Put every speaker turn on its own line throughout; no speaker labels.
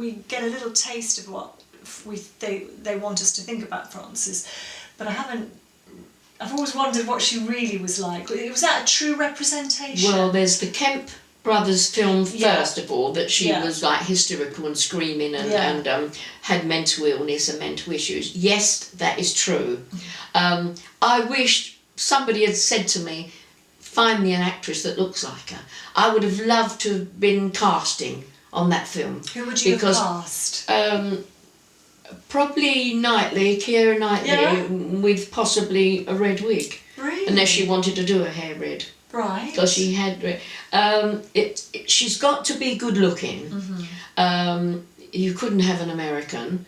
we get a little taste of what they want us to think about Frances, but I've always wondered what she really was like. Was that a true representation?
Well, there's the Kemp brothers film first of all, that she was like hysterical and screaming and had mental illness and mental issues. Yes, that is true. I wish somebody had said to me, find me an actress that looks like her. I would have loved to have been casting on that film.
Who would you have cast?
Probably Keira Knightley, with possibly a red wig.
Really?
Unless she wanted to do her hair red.
Right.
Because she had... she's got to be good looking. Mm-hmm. You couldn't have an American.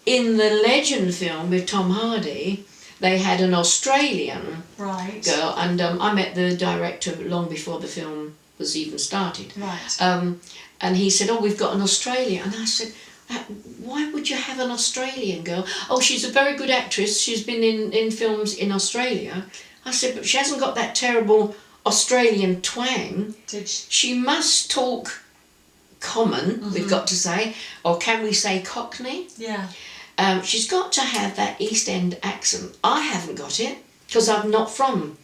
In the Legend film with Tom Hardy, they had an Australian girl, and I met the director long before the film was even started.
Right.
And he said, "Oh, we've got an Australian." And I said, "Why would you have an Australian girl?" "Oh, she's a very good actress. She's been in films in Australia." I said, "But she hasn't got that terrible Australian twang. She must talk common, we've got to say, or can we say Cockney?"
Yeah.
She's got to have that East End accent. I haven't got it, because I'm not from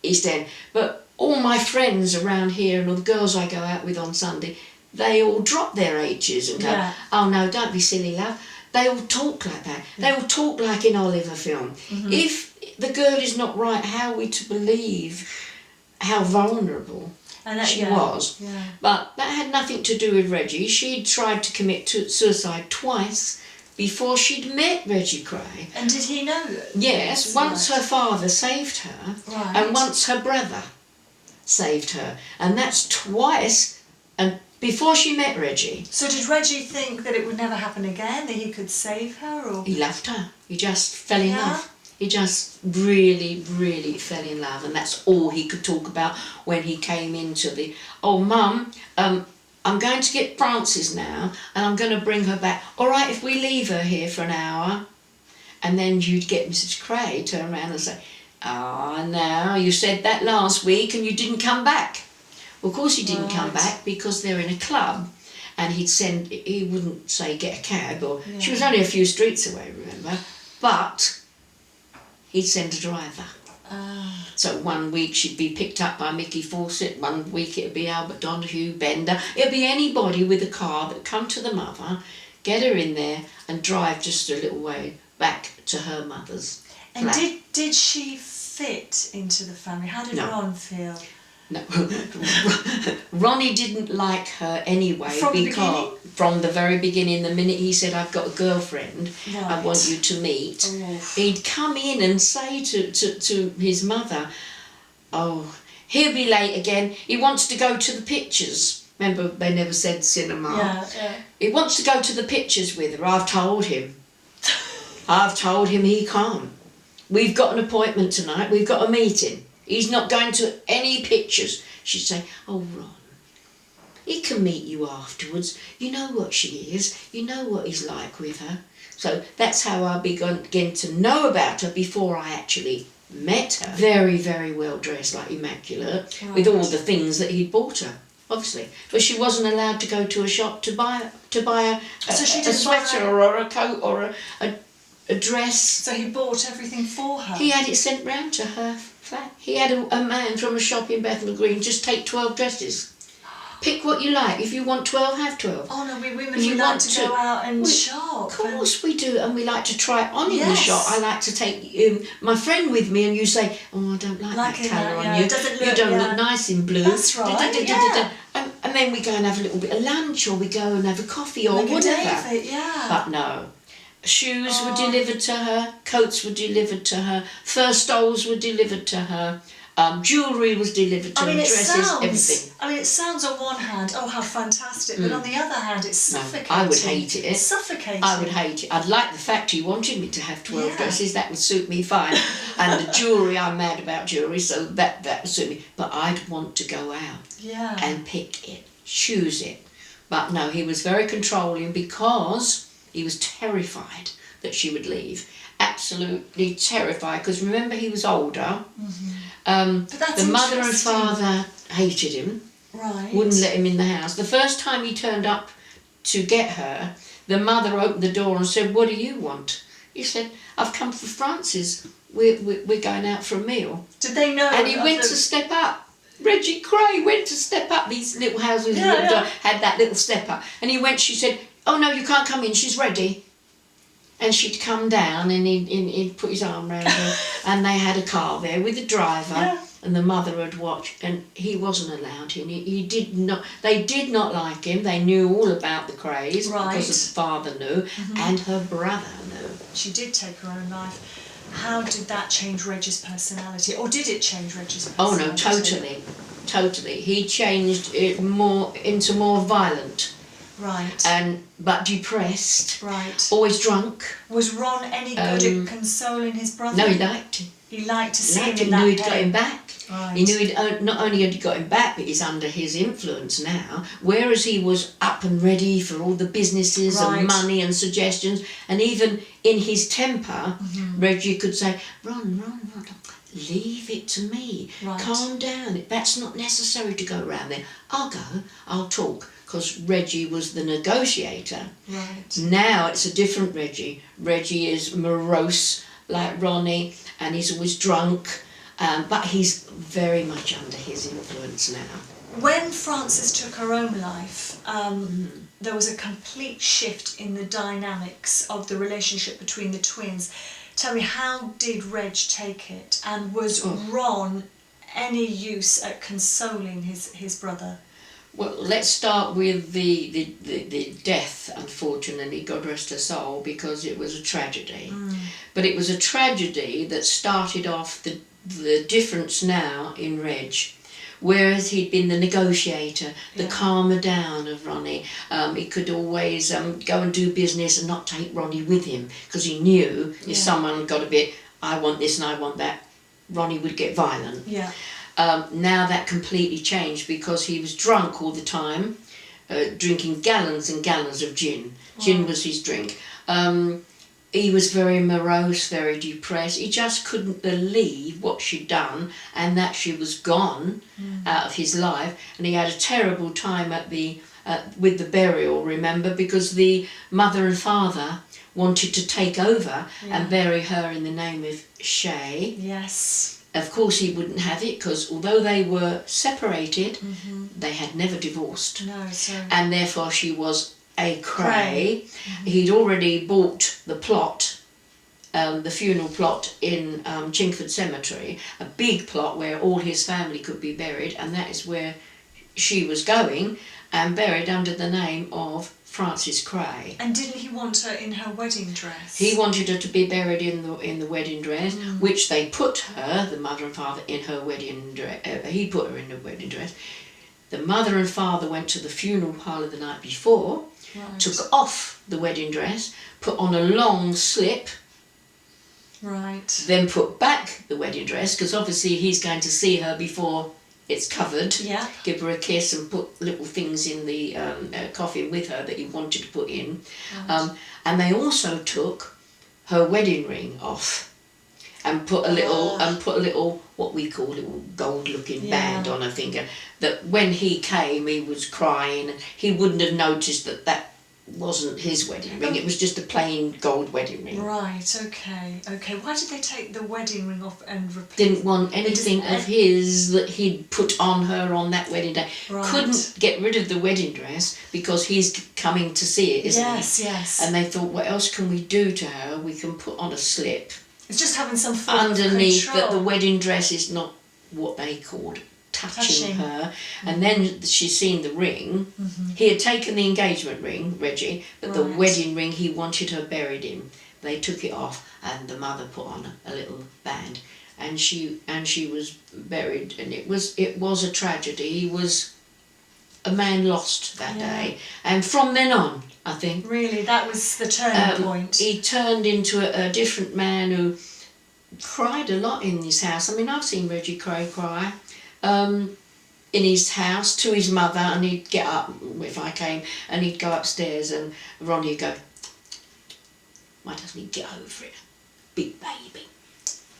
East End. But all my friends around here and all the girls I go out with on Sunday, they all drop their H's and go, "Oh no, don't be silly, love." They all talk like that. They all talk like in Oliver film. Mm-hmm. If the girl is not right, how are we to believe how vulnerable she was? Yeah. But that had nothing to do with Reggie. She'd tried to commit suicide twice before she'd met Reg Kray.
And did he know?
Yes, once her father saved her, and once her brother saved her. And that's twice, and before she met Reggie.
So did Reggie think that it would never happen again, that he could save her? Or?
He loved her. He just fell in love. He just really, really fell in love, and that's all he could talk about when he came into the, "Oh, Mum, I'm going to get Frances now, and I'm going to bring her back. All right, if we leave her here for an hour?" And then you'd get Mrs. Kray turn around and say, "Ah, now, you said that last week and you didn't come back." Well, of course he didn't come back, because they're in a club, and he wouldn't say get a cab, or she was only a few streets away, remember, but he'd send a driver. So one week she'd be picked up by Mickey Fawcett, one week it'd be Albert Donahue, Bender. It'd be anybody with a car that'd come to the mother, get her in there, and drive just a little way back to her mother's flat.
And did she fit into the family? How did Ron feel?
No, Ronnie didn't like her anyway, from the very beginning, the minute he said, "I've got a girlfriend, I want you to meet," he'd come in and say to his mother, "Oh, he'll be late again, he wants to go to the pictures." Remember, they never said cinema.
Yeah.
He wants to go to the pictures with her. I've told him. I've told him he can't. We've got an appointment tonight, we've got a meeting. He's not going to any pictures. She'd say, "Oh, Ron, he can meet you afterwards. You know what she is. You know what he's like with her." So that's how I began to know about her before I actually met her. Very, very well dressed, like immaculate, with all the things that he'd bought her, obviously. But she wasn't allowed to go to a shop to buy a sweater or a coat or a dress.
So he bought everything for her?
He had it sent round to her flat. He had a man from a shop in Bethnal Green just take 12 dresses. Pick what you like. If you want 12, have 12.
Oh no, we women like to go out and shop.
Of course we do, and we like to try it on in the shop. I like to take my friend with me, and you say, "Oh, I don't like that colour on you. You don't look nice in blue."
That's right.
And then we go and have a little bit of lunch, or we go and have a coffee, or whatever. But no. Shoes were delivered to her, coats were delivered to her, fur stoles were delivered to her, jewellery was delivered to her, dresses, everything.
I mean, it sounds on one hand, oh, how fantastic, but on the other hand, it's suffocating.
No, I would hate it.
It's suffocating.
I would hate it. I'd like the fact he wanted me to have 12 dresses, that would suit me fine. And the jewellery, I'm mad about jewellery, so that would suit me. But I'd want to go out and pick it, choose it. But no, he was very controlling, because he was terrified that she would leave. Absolutely terrified, because remember, he was older. The mother and father hated him.
Right.
Wouldn't let him in the house. The first time he turned up to get her, the mother opened the door and said, "What do you want?" He said, "I've come for Francis. We're going out for a meal."
Did they know?
And he went to step up. Reg Kray went to step up. These little houses had that little step up. And he went, she said, "Oh no, you can't come in, she's ready." And she'd come down and he'd put his arm around her and they had a car there with the driver and the mother had watched, and he wasn't allowed in. He did not, they did not like him. They knew all about the Krays because his father knew and her brother knew.
She did take her own life. How did that change Reg's personality? Or did it change Reg's personality?
Oh no, totally. He changed it into more violent.
Right.
But depressed.
Right.
Always drunk.
Was Ron any good at consoling his brother?
No, he liked him.
He liked to see him in
He
that
knew he'd
pain.
got him back.
Right.
He knew not only had he got him back, but he's under his influence now. Whereas he was up and ready for all the businesses and money and suggestions, and even in his temper, Reggie could say, Ron, leave it to me.
Right.
Calm down. That's not necessary to go around there. I'll go. I'll talk. Because Reggie was the negotiator.
Right.
Now it's a different Reggie. Reggie is morose like Ronnie, and he's always drunk, but he's very much under his influence now.
When Frances took her own life, there was a complete shift in the dynamics of the relationship between the twins. Tell me, how did Reg take it? And was Ron any use at consoling his brother?
Well, let's start with the death, unfortunately, God rest her soul, because it was a tragedy. But it was a tragedy that started off the difference now in Reg. Whereas he'd been the negotiator, the calmer down of Ronnie. He could always go and do business and not take Ronnie with him, because he knew if someone got a bit, I want this and I want that, Ronnie would get violent.
Yeah.
Now that completely changed because he was drunk all the time, drinking gallons and gallons of gin. Gin was his drink. He was very morose, very depressed. He just couldn't believe what she'd done and that she was gone out of his life. And he had a terrible time with the burial, remember, because the mother and father wanted to take over and bury her in the name of Shay.
Yes.
Of course he wouldn't have it, because although they were separated, they had never divorced.
No, so...
And therefore she was a Kray. He'd already bought the plot, the funeral plot in Chingford Cemetery, a big plot where all his family could be buried, and that is where she was going, and buried under the name of Frances Kray. And
didn't he want her in her wedding dress?
He wanted her to be buried in the wedding dress, which they put her, the mother and father, in her wedding dress. He put her in the wedding dress. The mother and father went to the funeral parlour the night before, took off the wedding dress, put on a long slip, then put back the wedding dress, because obviously he's going to see her before it's covered, give her a kiss and put little things in the coffin with her that he wanted to put in. And they also took her wedding ring off and put a little what we call a little gold looking band on her finger, that when he came he was crying and he wouldn't have noticed that wasn't his wedding ring. It was just a plain gold wedding ring.
Right, okay. Why did they take the wedding ring off and repeat?
Didn't want anything of his that he'd put on her on that wedding day. Couldn't get rid of the wedding dress because he's coming to see it, isn't he?
Yes.
And they thought, what else can we do to her? We can put on a slip.
It's just having some form
underneath
of control.
that the wedding dress is not what they called touching her. And then she's seen the ring. He had taken the engagement ring, Reggie, but the wedding ring he wanted her buried in. They took it off and the mother put on a little band, and she was buried, and it was a tragedy. He was a man lost that day, and from then on, I think,
really, that was the turning point.
He turned into a different man who cried a lot in his house. I mean, I've seen Reg Kray cry in his house to his mother, and he'd get up if I came, and he'd go upstairs, and Ronnie would go, why doesn't he get over it, big baby?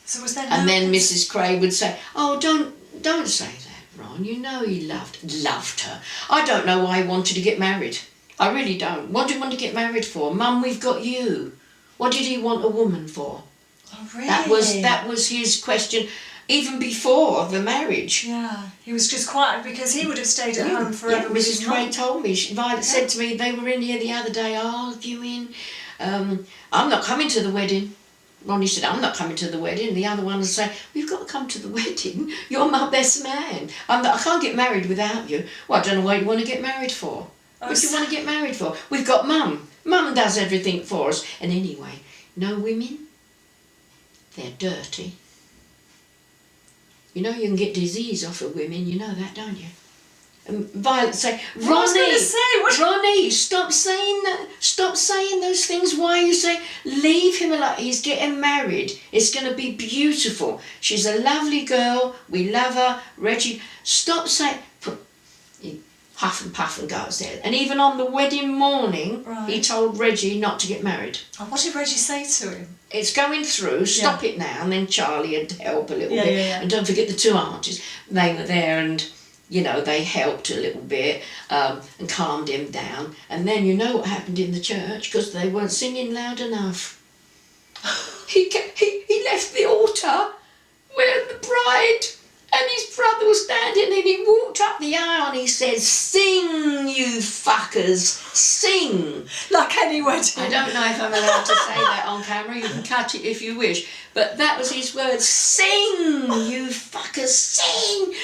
So was there
and then Mrs. Kray would say, oh, don't say that, Ron, you know he loved her. I don't know why he wanted to get married. I really don't. What do you want to get married for? Mum, we've got you. What did he want a woman for?
Oh, really?
That was his question, even before the marriage.
Yeah, he was just quiet because he would have stayed at home forever with his
Mrs. Kray
mum.
told me. Violet said to me, they were in here the other day arguing. I'm not coming to the wedding. Ronnie said, I'm not coming to the wedding. The other one would say, we've got to come to the wedding. You're my best man. I can't get married without you. Well, I don't know what you want to get married for. What do you want to get married for? We've got Mum. Mum does everything for us. And anyway, no women, they're dirty. You know you can get disease off of women, you know that, don't you? And Violet say, Ronnie, stop saying that. Stop saying those things. Why you say, leave him alone. He's getting married. It's going to be beautiful. She's a lovely girl. We love her. Reggie, stop saying. He huff and puff and goes there. And even on the wedding morning, he told Reggie not to get married.
Oh, what did Reggie say to him?
It's going through, stop it now. And then Charlie had to help a little bit. And don't forget the two aunties. They were there and, you know, they helped a little bit and calmed him down. And then you know what happened in the church, because they weren't singing loud enough. He left the altar where the bride and his brother was standing, and he walked up the aisle and he says, sing, you fuckers, sing.
Like any wedding.
I don't know if I'm allowed to say that on camera. You can cut it if you wish. But that was his words. Sing, you fuckers, sing.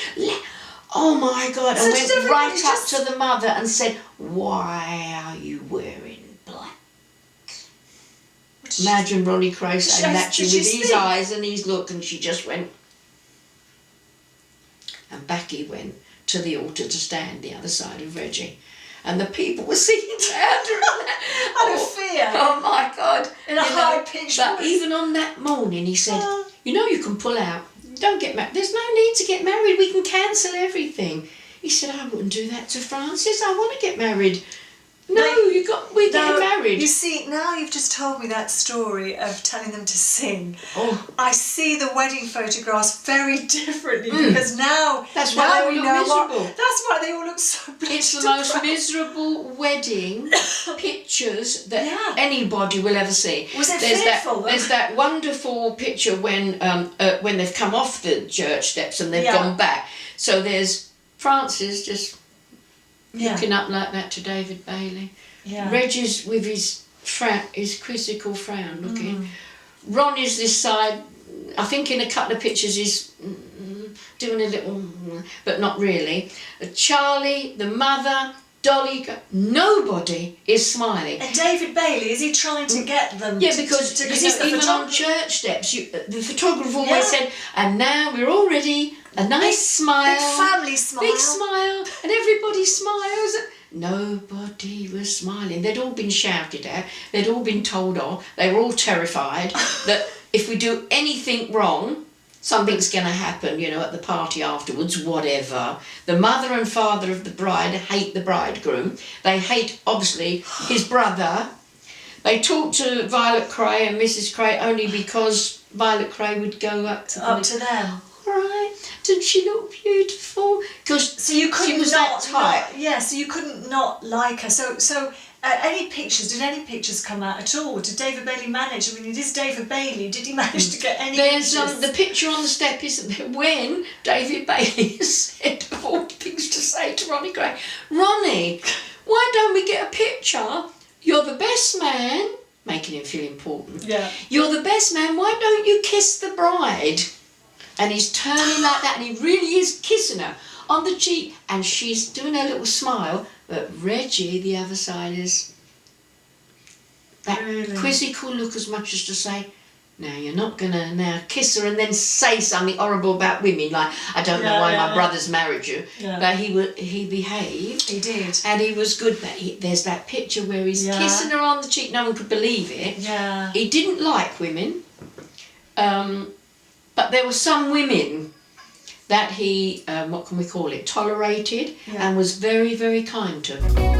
Oh my God. And went right up to the mother and said, why are you wearing black? Imagine Ronnie Kray saying that to you with his eyes and his look, and she just went. And back he went to the altar to stand the other side of Reggie. And the people were singing to her.
Out of fear.
Oh my God.
In a high-pitched
But
voice.
even on that morning he said, you know you can pull out. Don't get married. There's no need to get married. We can cancel everything. He said, I wouldn't do that to Francis. I want to get married. No, we're getting married.
You see, now you've just told me that story of telling them to sing.
Oh.
I see the wedding photographs very differently because now
that's why they all look miserable.
That's why they all look so bloody
It's the most miserable wedding pictures that anybody will ever see.
Was it fearful?
There's that wonderful picture when they've come off the church steps and they've gone back. So there's Francis just looking up like that to David Bailey. Yeah. Reggie's with his quizzical frown looking. Ron is this side. I think in a couple of pictures he's doing a little, but not really. Charlie, the mother, Dolly, nobody is smiling.
And David Bailey, is he trying to get them?
Yeah, because even on church steps, the photographer always said, and now we're all ready. A nice smile.
Big family smile.
Big smile. And everybody smiles. Nobody was smiling. They'd all been shouted at. They'd all been told off. They were all terrified that if we do anything wrong, something's going to happen, you know, at the party afterwards, whatever. The mother and father of the bride hate the bridegroom. They hate, obviously, his brother. They talked to Violet Kray and Mrs. Kray only because Violet Kray would go up to
them.
Right, didn't she look beautiful? Because
so you couldn't
she was that type.
So you couldn't not like her. So any pictures? Did any pictures come out at all? Did David Bailey manage? I mean, it is David Bailey. Did he manage to get any?
There's
pictures?
The picture on the step isn't there when David Bailey said of all things to say to Ronnie Kray, Ronnie, why don't we get a picture? You're the best man, making him feel important.
Yeah.
You're the best man. Why don't you kiss the bride? And he's turning like that, and he really is kissing her on the cheek, and she's doing her little smile. But Reggie, the other side, is that quizzical look, as much as to say, "Now you're not gonna now kiss her and then say something horrible about women, like I don't know why my brother's married you." Yeah. But he behaved.
He did,
and he was good. But there's that picture where he's kissing her on the cheek. No one could believe it.
Yeah.
He didn't like women. But there were some women that he, what can we call it, tolerated and was very, very kind to.